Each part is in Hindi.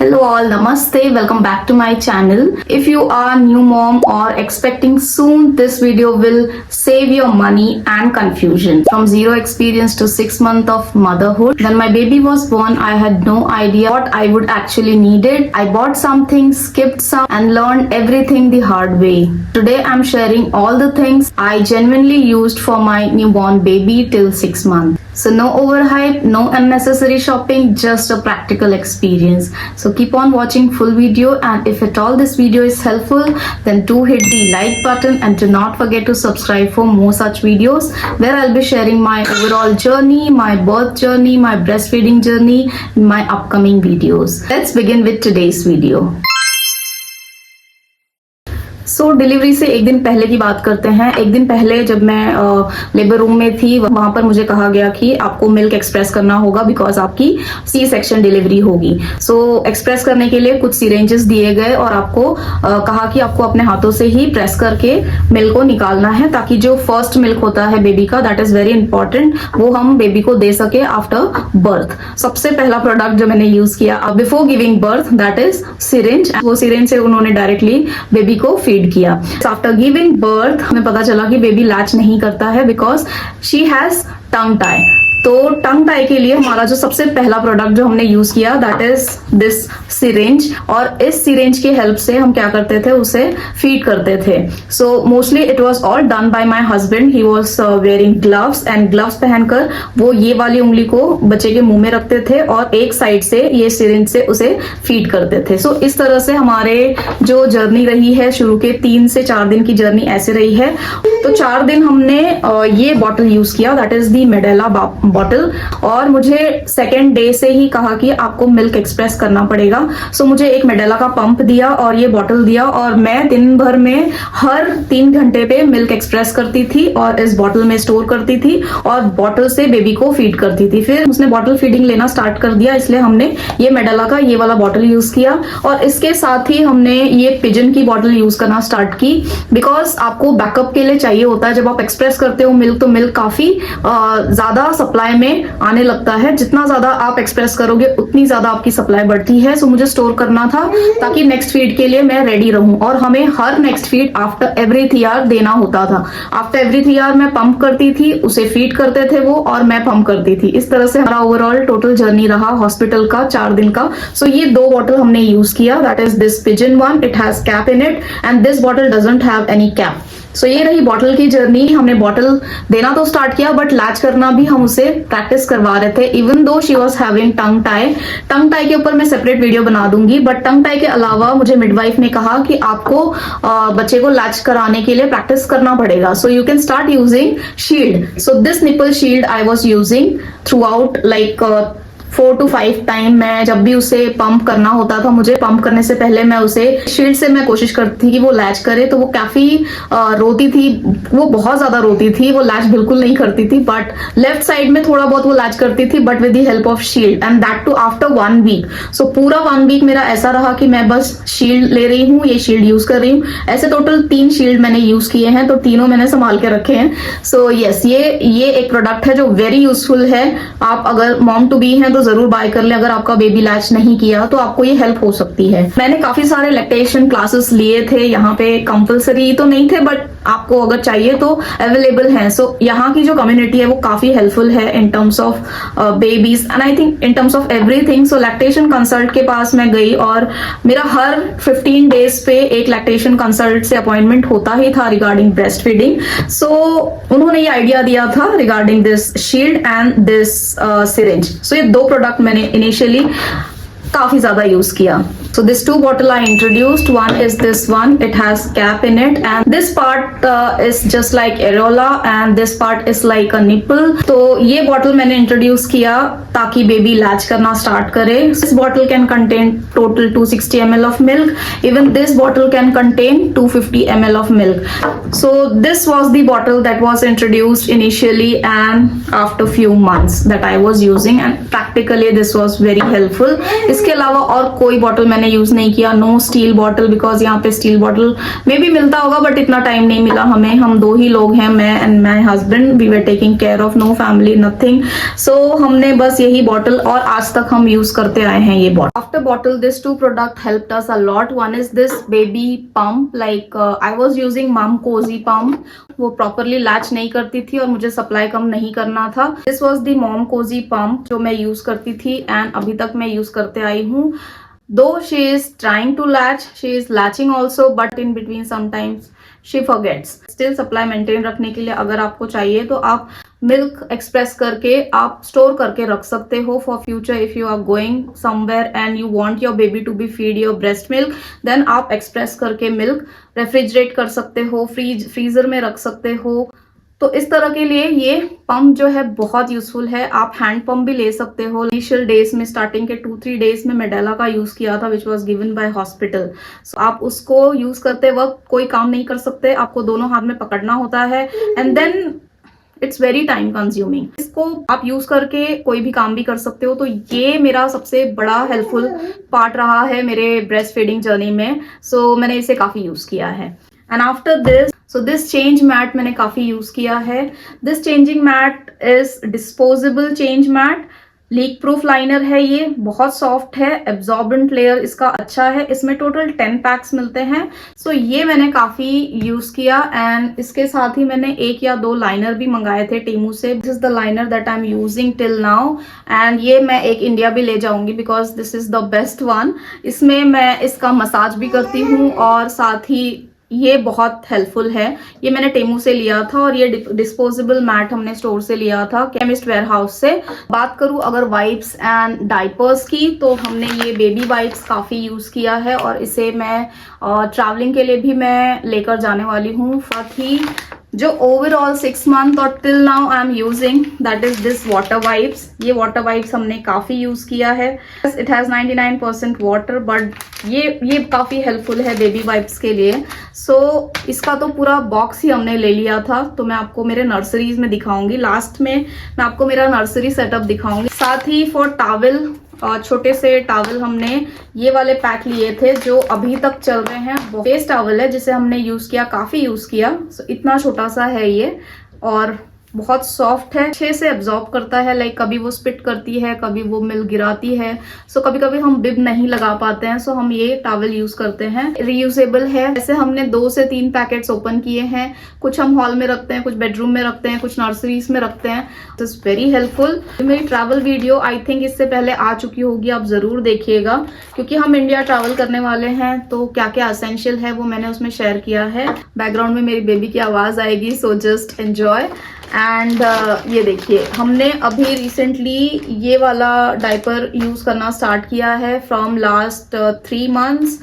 Hello all, Namaste, welcome back to my channel. If you are new mom or expecting soon, this video will save your money and confusion. From zero experience to 6 months of motherhood. When my baby was born, I had no idea what I would actually need it. I bought something, skipped some and learned everything the hard way. Today I'm sharing all the things I genuinely used for my newborn baby till 6 months. So no overhype, no unnecessary shopping, just a practical experience. So keep on watching full video, and if at all this video is helpful, then do hit the like button and do not forget to subscribe for more such videos where I'll be sharing my overall journey, my birth journey, my breastfeeding journey in my upcoming videos. Let's begin with today's video. So delivery से एक दिन पहले की बात करते हैं। एक दिन पहले जब मैं लेबर रूम में थी, वहां पर मुझे कहा गया कि आपको मिल्क एक्सप्रेस करना होगा बिकॉज आपकी सी सेक्शन डिलीवरी होगी। सो एक्सप्रेस करने के लिए कुछ सिरेंजेस दिए गए और आपको कहा कि आपको अपने हाथों से ही प्रेस करके मिल्क को निकालना है, ताकि जो फर्स्ट मिल्क होता है बेबी का, दैट इज वेरी इंपॉर्टेंट, वो हम बेबी को दे सके आफ्टर बर्थ। सबसे पहला प्रोडक्ट जो मैंने यूज किया before giving birth, that is syringe. वो सिरेंज से उन्होंने डायरेक्टली बेबी को फीड किया। आफ्टर गिविंग बर्थ हमें पता चला कि बेबी लैच नहीं करता है because she has tongue tie. तो टंग टाई के लिए हमारा जो सबसे पहला प्रोडक्ट जो हमने यूज किया, दैट इज दिस सिरेंज। और इस सिरेंज की हेल्प से हम क्या करते थे, उसे फीड करते थे। So mostly it was all done by my husband. He was wearing gloves and gloves पहनकर वो ये वाली उंगली को बच्चे के मुंह में रखते थे और एक साइड से ये सिरेंज से उसे फीड करते थे। सो इस तरह से हमारे जो जर्नी रही है, शुरू के 3 से 4 दिन की जर्नी ऐसे रही है। तो 4 दिन हमने ये बॉटल यूज किया, that is the medulla bottle. और मुझे सेकेंड डे से ही कहा कि आपको मिल्क एक्सप्रेस करना पड़ेगा। सो मुझे एक मेडेला का पंप दिया और ये बॉटल दिया, और मैं दिन भर में हर 3 घंटे पे मिल्क एक्सप्रेस करती थी और इस बॉटल में स्टोर करती थी और बॉटल से बेबी को फीड करती थी। फिर उसने बॉटल फीडिंग लेना स्टार्ट कर दिया, इसलिए हमने ये मेडेला का ये वाला बॉटल यूज किया। और इसके साथ ही हमने ये पिजन की बॉटल यूज करना स्टार्ट की, बिकॉज आपको बैकअप के लिए चाहिए होता है। जब आप एक्सप्रेस करते हो मिल्क, तो मिल्क काफी ज्यादा सप्लाई में आने लगता है। जितना ज्यादा आप एक्सप्रेस करोगे उतनी ज्यादा आपकी सप्लाई बढ़ती है। सो मुझे स्टोर करना था ताकि नेक्स्ट फीड के लिए मैं रेडी रहूं। और हमें हर next feed after every 3 hour देना होता था। आफ्टर एवरी 3 आवर मैं पंप करती थी, उसे फीड करते थे वो, और मैं पंप करती थी। इस तरह से हमारा ओवरऑल टोटल जर्नी रहा हॉस्पिटल का 4 दिन का। सो ये 2 बॉटल हमने यूज किया, that is this Pigeon one, it has cap in it, and this bottle doesn't have any cap. So ये रही बॉटल की जर्नी। हमने बॉटल देना तो स्टार्ट किया, बट लैच करना भी हम उसे प्रैक्टिस करवा रहे थे, even though she was having tongue tie. Tongue tie के ऊपर मैं सेपरेट वीडियो बना दूंगी, बट टंग टाई के अलावा मुझे मिडवाइफ ने कहा कि आपको बच्चे को लैच कराने के लिए प्रैक्टिस करना पड़ेगा। So you can start using shield. So this nipple shield I was using through out, like 4 to 5 time. मैं जब भी उसे पंप करना होता था, मुझे पंप करने से पहले मैं उसे शील्ड से मैं कोशिश करती थी कि वो लैच करे। तो वो काफी रोती थी, वो बहुत ज्यादा रोती थी, वो लैच बिल्कुल नहीं करती थी। बट लेफ्ट साइड में थोड़ा बहुत वो लैच करती थी, but with the help of shield, and that too after 1 week. So पूरा 1 वीक मेरा ऐसा रहा कि मैं बस शील्ड ले रही हूँ, ये शील्ड यूज कर रही हूँ। ऐसे टोटल 3 शील्ड मैंने यूज किए हैं, तो तीनों मैंने संभाल के रखे हैं। सो यस, ये एक प्रोडक्ट है जो वेरी यूजफुल है। आप अगर मॉम टू बी हैं तो जरूर बाय कर ले। अगर आपका बेबी लैच नहीं किया तो आपको ये हेल्प हो सकती है। मैंने काफी सारे लैक्टेशन क्लासेस लिए थे, यहाँ पे कंपलसरी तो नहीं थे, बट आपको अगर चाहिए तो अवेलेबल है। सो यहाँ की जो कम्युनिटी है वो काफी हेल्पफुल है in terms of babies, and I think in terms of everything. So lactation consult के पास मैं गई और मेरा हर 15 डेज पे एक लैक्टेशन कंसल्ट से अपॉइंटमेंट होता ही था रिगार्डिंग ब्रेस्ट फीडिंग। सो उन्होंने ये आइडिया दिया था regarding this shield and this syringe. So ये 2 प्रोडक्ट मैंने इनिशियली काफी ज्यादा यूज किया। So this 2 bottle I introduced. One is this one. It has cap in it, and this part is just like areola, and this part is like a nipple. तो ये bottle मैंने introduce किया ताकि baby latch करना start करे. This bottle can contain total 260 ml of milk. Even this bottle can contain 250 ml of milk. So this was the bottle that was introduced initially, and after few months that I was using, and practically this was very helpful. इसके अलावा और कोई bottle मैंने यूज नहीं किया। नो स्टील बॉटल, बिकॉज यहाँ पे स्टील बॉटल में भी मिलता होगा, बट इतना टाइम नहीं मिला हमें। हम 2 ही लोग हैं, मैं and my husband. We were taking care of, no family, nothing. So हमने बस यही बॉटल और आज तक हम यूज करते आए हैं ये bottle. After bottle this two product helped us a lot. One is this baby pump. Like I was using mom cozy pump. वो प्रॉपरली लैच नहीं करती थी और मुझे सप्लाई कम नहीं करना था. This was the mom cozy pump जो मैं यूज करती थी एंड अभी तक मैं यूज करते आई हूँ. Though she is trying to latch, she is latching also, but in between sometimes she forgets. Still supply maintain रखने के लिए अगर आपको चाहिए तो आप मिल्क एक्सप्रेस करके आप स्टोर करके रख सकते हो for future. If you are going somewhere and you want your baby to be feed your breast milk, then आप एक्सप्रेस करके मिल्क रेफ्रिजरेट कर सकते हो, फ्रीजर में रख सकते हो. तो इस तरह के लिए ये पंप जो है बहुत यूजफुल है. आप हैंड पंप भी ले सकते हो. इनिशियल डेज में स्टार्टिंग के 2-3 डेज में मेडेला का यूज किया था which was given by hospital. So आप उसको यूज करते वक्त कोई काम नहीं कर सकते, आपको दोनों हाथ में पकड़ना होता है and then it's very time consuming. इसको आप यूज करके कोई भी काम भी कर सकते हो. तो ये मेरा सबसे बड़ा हेल्पफुल पार्ट रहा है मेरे ब्रेस्ट फीडिंग जर्नी में. सो मैंने इसे काफी यूज किया है. And after this change mat मैंने काफी यूज किया है. This changing mat is disposable change mat. Leak proof liner है ये, बहुत सॉफ्ट है, एब्जॉर्बेंट लेयर इसका अच्छा है. इसमें टोटल 10 पैक्स मिलते हैं. सो ये मैंने काफी यूज किया एंड इसके साथ ही मैंने 1 या 2 लाइनर भी मंगाए थे टेमू से. This is the liner that I am using till now and ये मैं एक इंडिया भी ले जाऊंगी because this is the best one. इसमें मैं इसका मसाज भी करती हूँ और साथ ही ये बहुत हेल्पफुल है. ये मैंने टेमू से लिया था और ये डिस्पोजेबल मैट हमने स्टोर से लिया था केमिस्ट वेयर हाउस से. बात करूं अगर वाइप्स एंड डाइपर्स की तो हमने ये बेबी वाइप्स काफी यूज किया है और इसे मैं ट्रैवलिंग के लिए भी मैं लेकर जाने वाली हूँ. साथ ही जो ओवरऑल 6 मंथ और till now I am using that is this water wipes. ये वाटर वाइप्स हमने काफी यूज किया है. इट हैज 99% वाटर बट ये काफी हेल्पफुल है बेबी वाइप्स के लिए. सो इसका तो पूरा बॉक्स ही हमने ले लिया था. तो मैं आपको मेरे नर्सरीज में दिखाऊंगी. लास्ट में मैं आपको मेरा नर्सरी सेटअप दिखाऊंगी. साथ ही फॉर टॉवल छोटे से टॉवल हमने ये वाले पैक लिए थे जो अभी तक चल रहे हैं. फेस टॉवल है जिसे हमने यूज किया, काफी यूज किया. इतना छोटा सा है ये और बहुत सॉफ्ट है, अच्छे से एब्जॉर्ब करता है. लाइक कभी वो स्पिट करती है, कभी वो मिल्क गिराती है. सो कभी कभी हम बिब नहीं लगा पाते हैं, सो हम ये टॉवल यूज करते हैं. रीयूजेबल है. ऐसे हमने 2 से 3 पैकेट्स ओपन किए हैं. कुछ हम हॉल में रखते हैं, कुछ बेडरूम में रखते हैं, कुछ नर्सरीज में रखते हैं. तो इट्स वेरी हेल्पफुल. मेरी ट्रैवल वीडियो आई थिंक इससे पहले आ चुकी होगी, आप जरूर देखिएगा क्योंकि हम इंडिया ट्रैवल करने वाले हैं. तो क्या क्या एसेंशियल है वो मैंने उसमें शेयर किया है. बैकग्राउंड में मेरी बेबी की आवाज आएगी, सो जस्ट एंजॉय. एंड ये देखिए हमने अभी रिसेंटली ये वाला डायपर यूज करना स्टार्ट किया है फ्रॉम लास्ट 3 मंथ्स.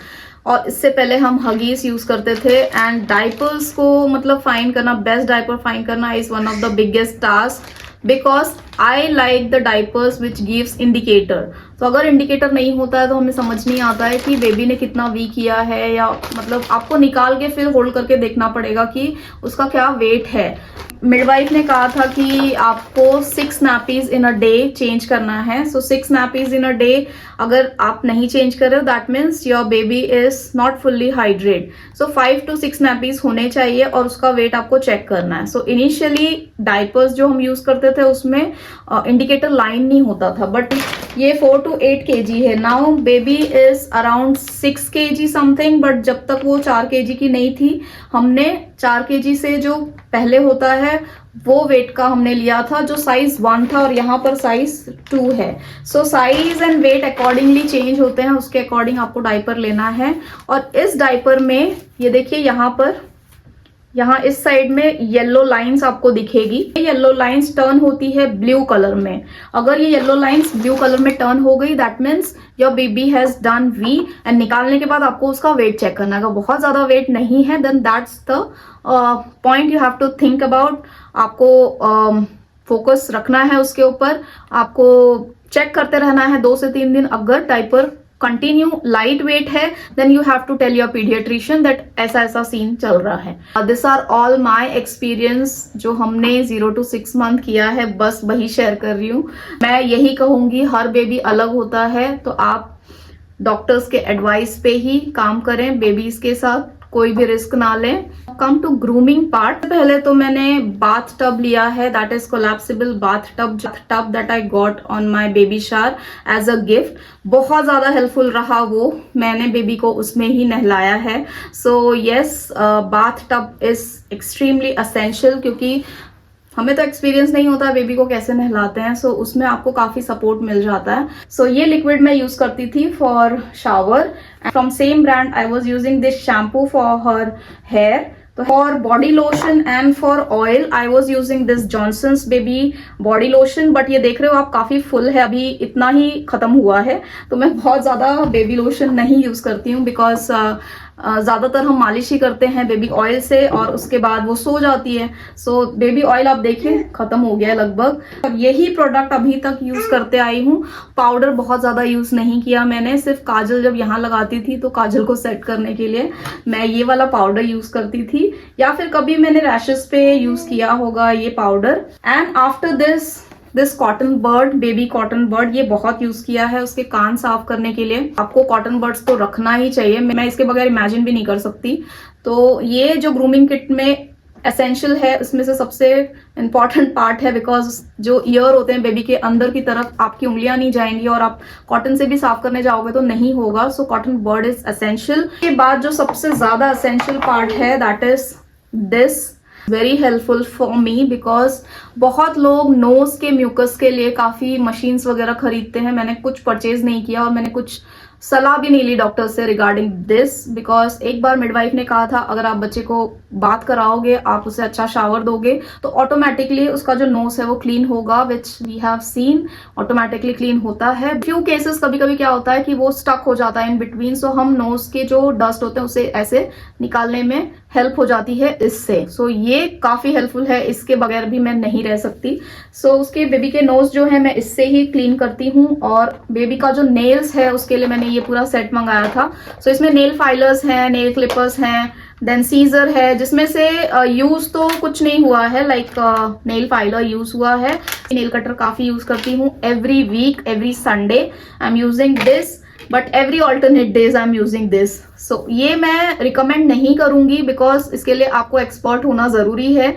और इससे पहले हम हगीज यूज करते थे. एंड डायपर्स को मतलब फाइंड करना, बेस्ट डायपर फाइंड करना is one of the biggest task because I like the diapers which gives indicator. तो अगर इंडिकेटर नहीं होता है तो हमें समझ नहीं आता है कि बेबी ने कितना वीक किया है, या मतलब आपको निकाल के फिर होल्ड करके देखना पड़ेगा कि उसका क्या वेट है. मिडवाइफ ने कहा था कि आपको 6 nappies in a day change करना है. सो 6 नैपीज इन अ डे अगर आप नहीं चेंज कर रहे हो that means your baby is not fully hydrate. So 5 to 6 nappies होने चाहिए और उसका वेट आपको चेक करना है. सो इनिशियली डायपर्स जो हम यूज करते थे उसमें इंडिकेटर लाइन नहीं होता था बट ये 4 to 8 kg है. Now baby is around 6 kg something. But जब तक वो 4 kg की नहीं थी हमने 4 kg से जो पहले होता है वो वेट का हमने लिया था जो साइज 1 था और यहाँ पर साइज 2 है. So size and weight accordingly change होते हैं, उसके अकॉर्डिंग आपको डायपर लेना है. और इस डायपर में ये देखिए यहाँ इस साइड में येलो लाइंस आपको दिखेगी. ये येलो लाइंस टर्न होती है ब्लू कलर में. अगर ये येलो लाइंस ब्लू कलर में टर्न हो गई that means your baby has done wee. And निकालने के बाद आपको उसका वेट चेक करना है. अगर बहुत ज्यादा वेट नहीं है then that's the point you have to think about. आपको फोकस रखना है उसके ऊपर, आपको चेक करते रहना है 2 से 3 दिन. अगर डायपर कंटिन्यू लाइट वेट है then you have to tell your paediatrician that ऐसा ऐसा सीन चल रहा है. This are all my experience जो हमने 0 to 6 मंथ किया है, बस वही शेयर कर रही हूँ. मैं यही कहूंगी हर बेबी अलग होता है तो आप डॉक्टर्स के एडवाइस पे ही काम करें बेबीज के साथ. कोई भी रिस्क ना लें। कम टू ग्रूमिंग पार्ट, पहले तो मैंने बाथ टब लिया है, that is collapsible bath tub that I got on my baby shower as a gift. बहुत ज्यादा हेल्पफुल रहा वो, मैंने बेबी को उसमें ही नहलाया है। So yes, bath tub is extremely essential, क्योंकि हमें तो एक्सपीरियंस नहीं होता बेबी को कैसे नहलाते हैं, सो उसमें आपको काफी सपोर्ट मिल जाता है। सो ये लिक्विड मैं यूज करती थी for shower. From same brand I was using this shampoo for her hair. तो for body lotion and for oil I was using this Johnson's baby body lotion. But ये देख रहे हो आप काफी फुल है, अभी इतना ही खत्म हुआ है, तो मैं बहुत ज्यादा बेबी लोशन नहीं यूज करती हूँ, बिकॉज ज्यादातर हम मालिश ही करते हैं बेबी ऑयल से और उसके बाद वो सो जाती है। सो बेबी ऑयल आप देखिए खत्म हो गया है लगभग। अब यही प्रोडक्ट अभी तक यूज करते आई हूँ। पाउडर बहुत ज्यादा यूज नहीं किया मैंने, सिर्फ काजल जब यहाँ लगाती थी तो काजल को सेट करने के लिए मैं ये वाला पाउडर यूज करती थी, या फिर कभी मैंने रैशेस पे यूज किया होगा ये powder. And after this cotton bird, baby cotton bird, ये बहुत यूज किया है उसके कान साफ करने के लिए। आपको कॉटन बर्ड्स तो रखना ही चाहिए, मैं इसके बगैर इमेजिन भी नहीं कर सकती। तो ये जो ग्रूमिंग किट में एसेंशियल है, उसमें से सबसे इंपॉर्टेंट पार्ट है, बिकॉज जो ईयर होते हैं बेबी के अंदर की तरफ आपकी उंगलियां नहीं जाएंगी और आप कॉटन से भी साफ करने जाओगे तो नहीं होगा। So cotton bird is essential. के बाद जो सबसे ज्यादा एसेंशियल पार्ट है that is this, very helpful for me, because बहुत लोग नोज के म्यूकस के लिए काफी मशीन्स वगैरह खरीदते हैं। मैंने कुछ परचेज नहीं किया और मैंने कुछ सलाह भी नहीं ली डॉक्टर से रिगार्डिंग दिस, बिकॉज एक बार मिडवाइफ ने कहा था अगर आप बच्चे को बात कराओगे, आप उसे अच्छा शावर दोगे तो ऑटोमेटिकली उसका जो नोज है वो क्लीन होगा, which we have seen, automatically clean होता है। फ्यू केसेस कभी कभी क्या होता है कि वो स्टक हो जाता है इन बिटवीन, सो हम नोज के जो डस्ट होते हैं उसे ऐसे निकालने में हेल्प हो जाती है इससे। सो ये काफी हेल्पफुल है, इसके बगैर भी मैं नहीं रह सकती। सो उसके बेबी के नोज जो है मैं इससे ही क्लीन करती हूँ, और बेबी का जो नेल्स है उसके लिए मैंने ये पूरा सेट मंगाया था। सो इसमें नेल फाइलर्स हैं, नेल क्लिपर्स हैं, देन सीजर है, जिसमें से यूज तो कुछ नहीं हुआ है, लाइक नेल फाइलर यूज हुआ है। नेल कटर काफी यूज करती हूँ, every week every Sunday I am using this, but every alternate days I am using this. So ये मैं रिकमेंड नहीं करूंगी, बिकॉज इसके लिए आपको एक्सपर्ट होना जरूरी है,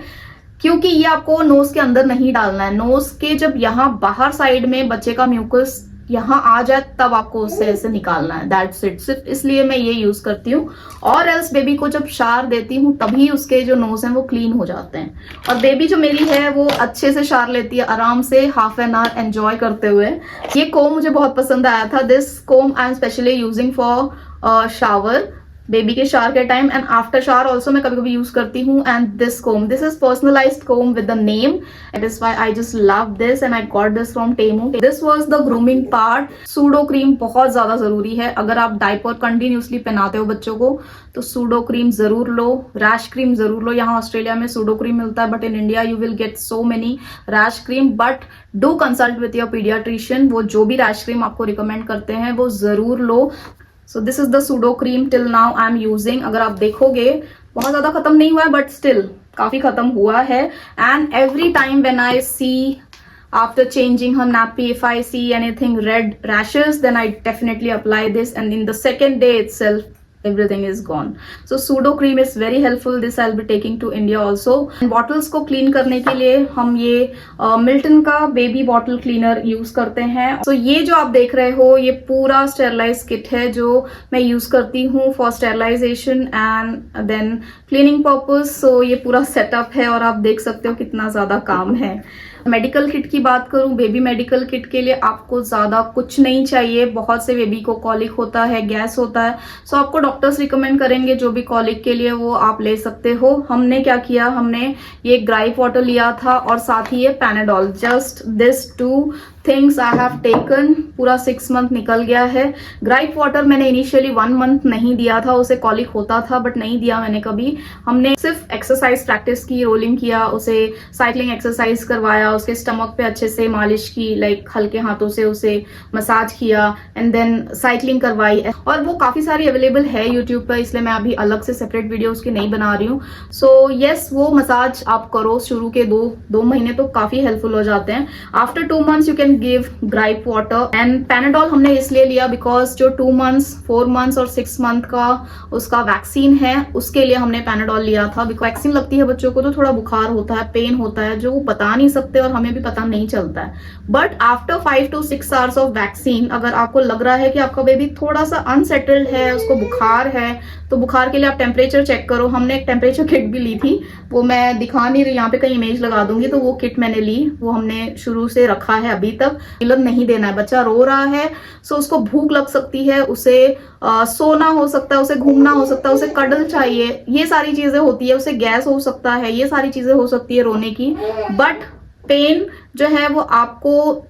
क्योंकि ये आपको नोज के अंदर नहीं डालना है। नोज के जब यहाँ बाहर साइड में बच्चे का म्यूकस यहाँ आ जाए तब आपको उससे ऐसे निकालना है, दैट्स इट। सिर्फ इसलिए मैं ये यूज करती हूँ, और एल्स बेबी को जब शार देती हूँ तभी उसके जो नोज हैं वो क्लीन हो जाते हैं। और बेबी जो मेरी है वो अच्छे से शार लेती है, आराम से हाफ एन आवर एंजॉय करते हुए। ये कोम मुझे बहुत पसंद आया था, this comb I am specially using for shower, baby के शावर के time and after shower also मैं कभी कभी यूज करती हूँ। And this comb, this is personalised comb with the name, it is why I just love this and I got this from Temu. This was the grooming part. Sudocrem बहुत ज्यादा जरूरी है, अगर आप डायपर कंटिन्यूसली पहनाते हो बच्चों को तो सूडो क्रीम जरूर लो, रैश क्रीम जरूर लो। यहाँ ऑस्ट्रेलिया में सूडो क्रीम मिलता है, but in India you will get so many rash cream, but do consult with your paediatrician, वो जो भी रैश क्रीम आपको रिकमेंड करते हैं वो जरूर लो। So this is the Sudocrem till now I am using. अगर आप देखोगे बहुत ज्यादा खत्म नहीं हुआ है, बट स्टिल काफी खत्म हुआ है। And every time when I see after changing her nappy, if I see anything red rashes, then I definitely apply this, and in the second day itself everything is gone. So pseudo cream is very helpful, this I'll be taking to India also. Bottles को clean करने के लिए हम ये मिल्टन का बेबी बॉटल क्लीनर यूज करते हैं। So ये जो आप देख रहे हो ये पूरा स्टेरलाइज किट है जो मैं यूज करती हूँ for sterilization and then cleaning purpose. So ये पूरा सेटअप है और आप देख सकते हो कितना ज्यादा काम है। मेडिकल किट की बात करूं, बेबी मेडिकल किट के लिए आपको ज्यादा कुछ नहीं चाहिए। बहुत से बेबी को कॉलिक होता है, गैस होता है, सो आपको डॉक्टर्स रिकमेंड करेंगे जो भी कॉलिक के लिए वो आप ले सकते हो। हमने क्या किया, हमने ये ग्राइप वाटर लिया था और साथ ही ये Panadol, just this 2 things I have taken. पूरा 6 मंथ निकल गया है। ग्राइप वाटर मैंने इनिशियली 1 मंथ नहीं दिया था, उसे कॉलिक होता था बट नहीं दिया मैंने कभी। हमने सिर्फ एक्सरसाइज प्रैक्टिस की, रोलिंग किया, उसे साइकिलिंग एक्सरसाइज करवाया, उसके स्टमक पे अच्छे से मालिश की, लाइक हल्के हाथों से उसे मसाज किया एंड देन साइकिलिंग करवाई। और वो काफी सारी अवेलेबल है यूट्यूब पर, इसलिए मैं अभी अलग से सेपरेट वीडियो उसकी नहीं बना रही हूँ। सो यस, वो मसाज आप करो शुरू के 2 महीने तो काफी हेल्पफुल हो जाते हैं। After 2 months you can can give gripe water and Panadol हमने इसलिए लिया बिकॉज जो 2 मंथ्स 4 मंथ्स और 6 मंथ का उसका वैक्सीन है उसके लिए हमने पैनाडोल लिया था। बिकॉज वैक्सीन लगती है बच्चों को तो थोड़ा बुखार होता है, पेन होता है, जो वो बता नहीं सकते और हमें भी पता नहीं चलता है। But after 5 to 6 hours of vaccine अगर आपको लग रहा है कि आपका बेबी थोड़ा सा अनसेटल्ड है, उसको बुखार है, तो बुखार के लिए आप टेम्परेचर चेक करो। हमने एक टेम्परेचर किट भी ली थी, वो मैं दिखा नहीं रही, यहाँ पे कहीं इमेज लगा दूंगी। तो वो किट मैंने ली, वो हमने शुरू से रखा है अभी तक। मिलन नहीं देना है, बच्चा रो रहा है सो उसको भूख लग सकती है, उसे सोना हो सकता है, उसे घूमना हो सकता है, उसे कडल चाहिए, ये सारी चीजें होती है, उसे गैस हो सकता है, ये सारी चीजें हो सकती है रोने की। बट पेन जो है वो आपको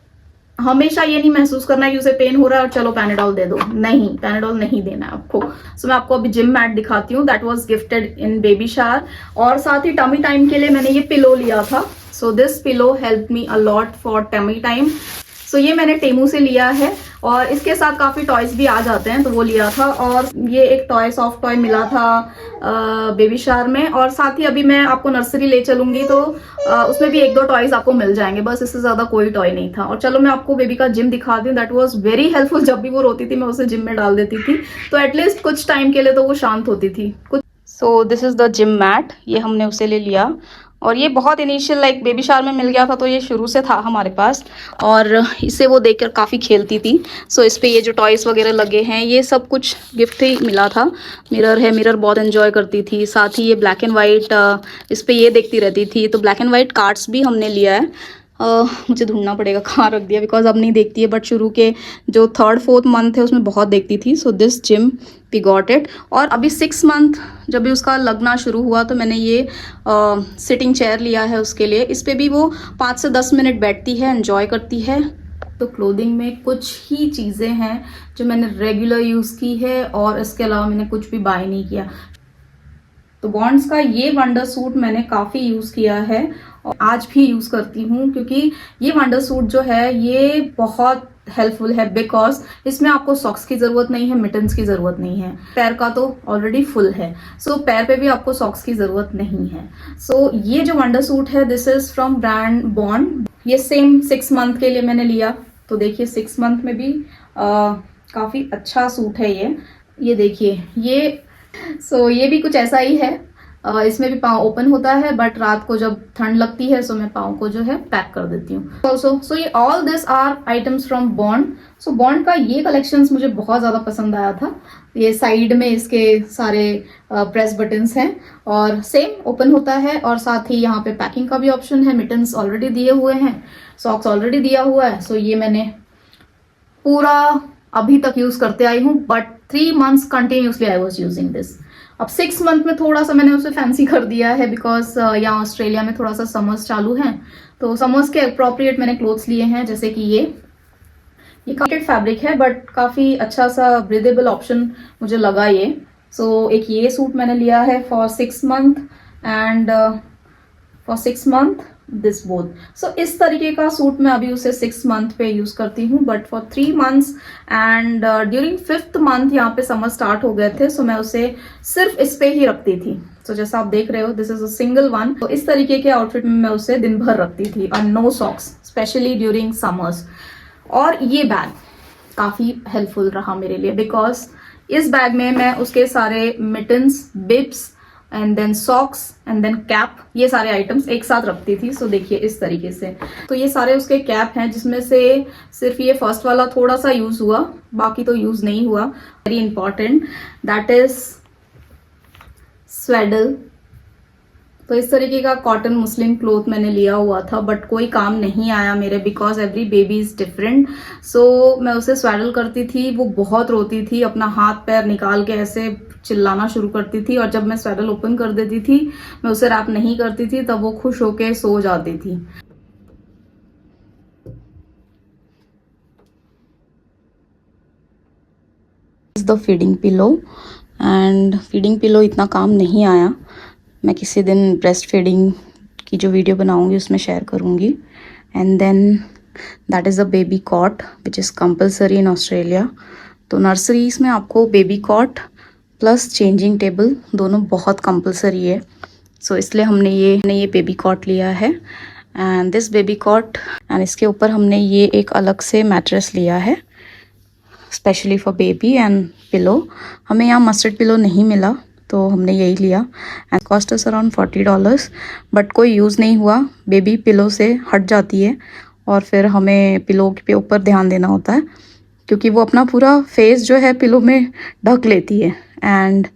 हमेशा ये नहीं महसूस करना है कि उसे पेन हो रहा है और चलो पैनाडोल दे दो, नहीं, पैनाडोल नहीं देना है आपको। सो मैं आपको अभी जिम मैट दिखाती हूँ, that was gifted in baby shower. और साथ ही टमी टाइम के लिए मैंने ये पिलो लिया था। So this pillow help me a lot for tummy time. So ये मैंने टेमू से लिया है और इसके साथ काफी टॉयज भी आ जाते हैं, तो वो लिया था। और ये एक टॉय, सॉफ्ट टॉय मिला था बेबी शावर में। और साथ ही अभी मैं आपको नर्सरी ले चलूंगी तो उसमें भी 1-2 टॉयज आपको मिल जाएंगे, बस इससे ज्यादा कोई टॉय नहीं था। और चलो मैं आपको बेबी का जिम दिखाती हूँ, दैट वाज वेरी हेल्पफुल। जब भी वो रोती थी मैं उसे जिम में डाल देती थी, तो एटलीस्ट कुछ टाइम के लिए तो वो शांत होती थी कुछ। So this is the gym mat, ये हमने उसे ले लिया। और ये बहुत इनिशियल लाइक बेबी शावर में मिल गया था, तो ये शुरू से था हमारे पास और इसे वो देखकर काफ़ी खेलती थी। सो इस पे ये जो टॉयस वगैरह लगे हैं ये सब कुछ गिफ्ट ही मिला था। मिरर है, मिरर बहुत एंजॉय करती थी। साथ ही ये ब्लैक एंड वाइट इस पे ये देखती रहती थी, तो ब्लैक एंड वाइट कार्ड्स भी हमने लिया है। मुझे ढूंढना पड़ेगा कहाँ रख दिया, बिकॉज अब नहीं देखती है, बट शुरू के जो 3rd-4th मंथ है उसमें बहुत देखती थी। So this gym we got it. और अभी 6 मंथ जब भी उसका लगना शुरू हुआ तो मैंने ये सिटिंग चेयर लिया है उसके लिए। इस पे भी वो 5 से 10 मिनट बैठती है, एंजॉय करती है। तो क्लोथिंग में कुछ ही चीज़ें हैं जो मैंने रेगुलर यूज़ की है और इसके अलावा मैंने कुछ भी बाय नहीं किया। तो बॉन्ड्स का ये वंडर सूट मैंने काफ़ी यूज़ किया है और आज भी यूज़ करती हूँ, क्योंकि ये वंडर सूट जो है ये बहुत हेल्पफुल है। बिकॉज इसमें आपको सॉक्स की ज़रूरत नहीं है, मिटन्स की ज़रूरत नहीं है। पैर का तो ऑलरेडी फुल है, सो पैर पे भी आपको सॉक्स की ज़रूरत नहीं है। सो ये जो वंडर सूट है this is from brand bond. ये सेम 6 मंथ के लिए मैंने लिया। तो देखिए 6 मंथ में भी काफ़ी अच्छा सूट है ये देखिए ये। सो ये भी कुछ ऐसा ही है, इसमें भी पाँव ओपन होता है, बट रात को जब ठंड लगती है सो मैं पाँव को जो है पैक कर देती हूँ। सो ये all this are items from Bond. So Bond का ये कलेक्शंस मुझे बहुत ज़्यादा पसंद आया था। ये साइड में इसके सारे प्रेस बटन्स हैं और सेम ओपन होता है, और साथ ही यहाँ पे पैकिंग का भी ऑप्शन है। मिटन्स ऑलरेडी दिए हुए हैं, सॉक्स ऑलरेडी दिया हुआ है। सो ये मैंने पूरा अभी तक यूज़ करते आई हूँ, but 3 months continuously I was using this. अब 6 मंथ में थोड़ा सा मैंने उसे फैंसी कर दिया है, बिकॉज यहाँ ऑस्ट्रेलिया में थोड़ा सा समर्स चालू है, तो समर्स के अप्रोप्रिएट मैंने क्लोथ्स लिए हैं। जैसे कि ये कटेड फैब्रिक है, बट काफ़ी अच्छा सा ब्रीदेबल ऑप्शन मुझे लगा ये। सो एक ये सूट मैंने लिया है for 6 month and for 6 month this both. So इस तरीके का सूट मैं अभी उसे 6 मंथ पे यूज करती हूँ, but for 3 months and during 5th month यहाँ पे समर स्टार्ट हो गए थे, सो मैं उसे सिर्फ इस पे ही रखती थी। सो जैसा आप देख रहे हो this is a single one. तो इस तरीके के आउटफिट में मैं उसे दिन भर रखती थी और no socks, specially during summers. और ये बैग काफ़ी हेल्पफुल रहा मेरे लिए, बिकॉज इस बैग में मैं उसके सारे mittens, bibs and then socks and then cap, ये सारे आइटम्स एक साथ रखती थी। सो देखिए इस तरीके से। तो ये सारे उसके कैप हैं, जिसमें से सिर्फ ये फर्स्ट वाला थोड़ा सा यूज हुआ, बाकी तो यूज नहीं हुआ। Very important, that is swaddle. तो इस तरीके का कॉटन मुस्लिम क्लोथ मैंने लिया हुआ था, बट कोई काम नहीं आया मेरे, because every baby is different. So मैं उसे स्वेडल करती थी, वो बहुत रोती थी, अपना हाथ पैर निकाल के ऐसे चिल्लाना शुरू करती थी। और जब मैं स्वेडल ओपन कर देती थी, मैं उसे रैप नहीं करती थी, तब वो खुश होके सो जाती थी। The feeding pillow, and feeding pillow इतना काम नहीं आया। मैं किसी दिन ब्रेस्ट फीडिंग की जो वीडियो बनाऊंगी उसमें शेयर करूंगी। And then that is a baby cot which is compulsory in Australia. तो नर्सरीज में आपको baby cot plus changing table दोनों बहुत कंपलसरी है। सो इसलिए हमने ये बेबी कॉट लिया है। And this baby cot, and इसके ऊपर हमने ये एक अलग से मैट्रेस लिया है specially for baby and pillow. हमें यहाँ मस्टर्ड पिलो नहीं मिला तो हमने यही लिया and cost us around $40, but कोई यूज़ नहीं हुआ। बेबी पिलो से हट जाती है और फिर हमें पिलो के ऊपर ध्यान देना होता है क्योंकि वो अपना पूरा फेस जो है पिलो में ढक लेती है। And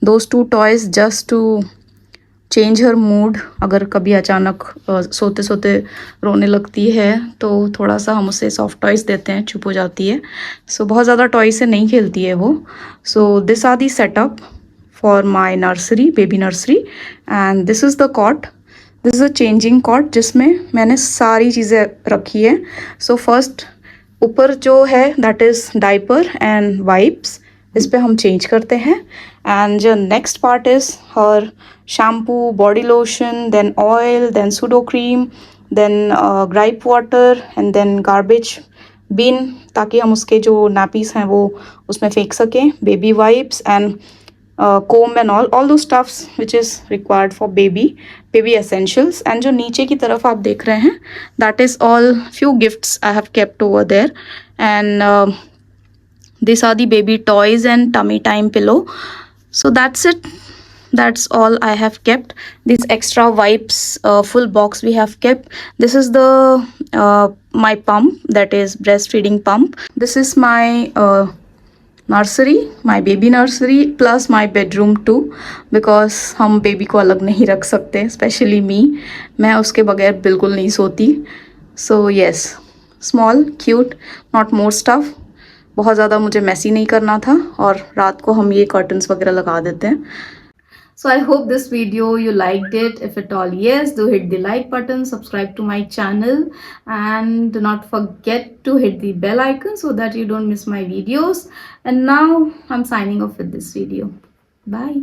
those 2 toys just to change her mood, अगर कभी अचानक सोते सोते रोने लगती है तो थोड़ा सा हम उसे सॉफ्ट टॉयज़ देते हैं, चुप हो जाती है। सो बहुत ज़्यादा टॉय से नहीं खेलती है वो। So this are the setup for my nursery, baby nursery, and this is the cot. This is a changing cot जिसमें मैंने सारी चीज़ें रखी है। सो फर्स्ट ऊपर जो है that is diaper and wipes, इस पे हम चेंज करते हैं। एंड जो next part is her shampoo, body lotion, then oil, then Sudocrem, then gripe water and then garbage bin, ताकि हम उसके जो नैपीज़ हैं वो उसमें फेंक सकें, baby wipes and comb and all those stuffs which is required for baby essentials। and जो नीचे की तरफ आप देख रहे हैं that is all few gifts I have kept over there, and these are the baby toys and tummy time pillow। so that's it, that's all I have kept। these extra wipes, full box we have kept। this is the my pump, that is breastfeeding pump। this is my nursery, my baby nursery plus my bedroom too, because हम बेबी को अलग नहीं रख सकते, स्पेशली मैं उसके बगैर बिल्कुल नहीं सोती। So yes, small cute, not more stuff. बहुत ज़्यादा मुझे मैसी नहीं करना था और रात को हम ये कर्टन्स वगैरह लगा देते हैं। So I hope this video you liked it. If at all yes, do hit the like button, subscribe to my channel, and do not forget to hit the bell icon so that you don't miss my videos. And now I'm signing off with this video. Bye.